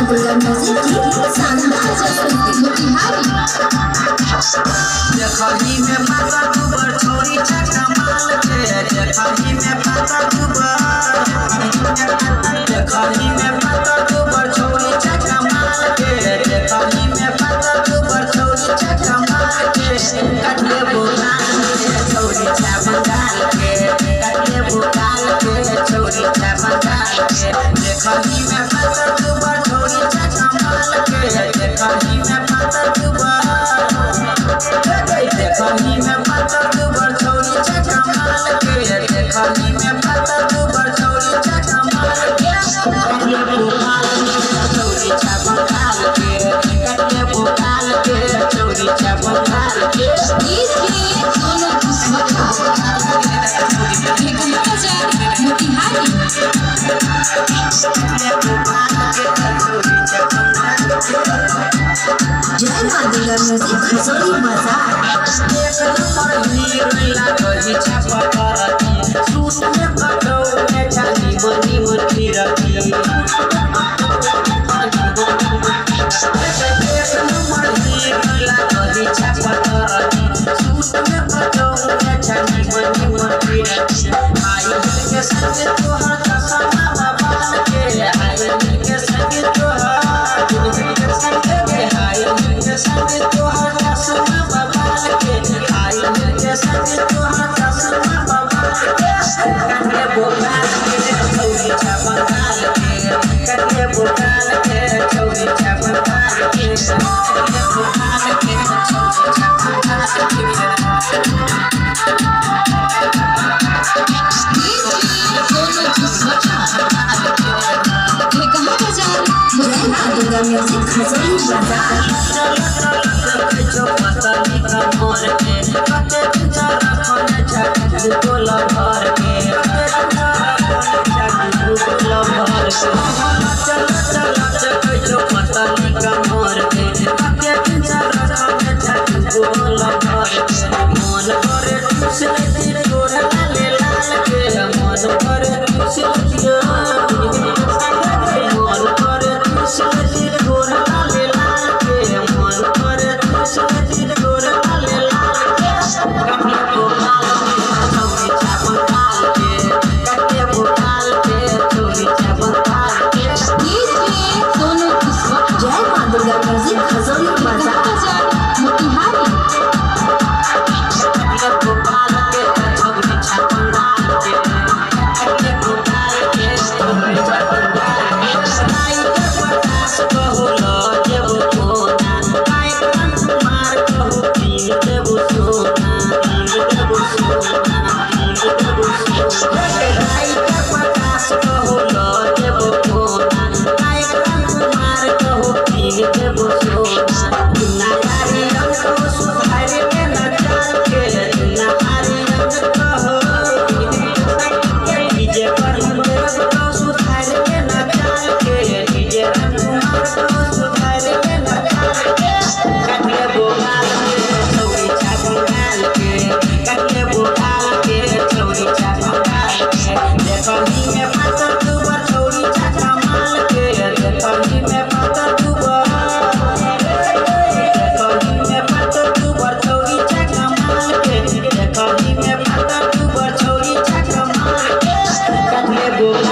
Durga music की शानदार प्रस्तुति मोतिहारी। देखही में पाता दुबर छोरी चका माल के, देखही में पाता दुबर, देखही में पाता दुबर छोरी चका माल के, देखही में पाता दुबर छोरी चका माल के, कटले बुकाल के छोरी चा बंगाल के, कटले बुकाल के छोरी चा बंगाल के, देखही में पाता दुबर छोरी चका माल के, देखही में पाता दुबर, देखही में पाता दुबर छोरी चका माल के, देखही में पाता दुबर छोरी चका माल के, कटले बुकाल के छोरी चा बंगाल के, कटले बुकाल के छोरी चा बंगाल के। जय मां दुर्गा म्यूजिक खसोली बाजार। एक नंबर हीरोइना गजी छापा करती, सूट में कटौ में जानी मनी मनी रखी। एक नंबर हीरोइना गजी छापा करती, सूट में कटौ में जानी मनी मनी रखी। आई दिल के संग तोहर कसमा बाल के, आई दिल के संग तोहर, दिल के संग के आई दिल के संग तोहर कसमा बाल के, आई दिल के संग तोहर कसमा बाल के, कटले बुकाल के छोरी चा बंगाल के, कटले बुकाल के छोरी चा बंगाल के, कटले बुकाल के छोरी चा बंगाल के। जय मां दुर्गा म्यूजिक खसोली बाजार। जय मां दुर्गा म्यूजिक खसोली बाजार मोतिहारी। Go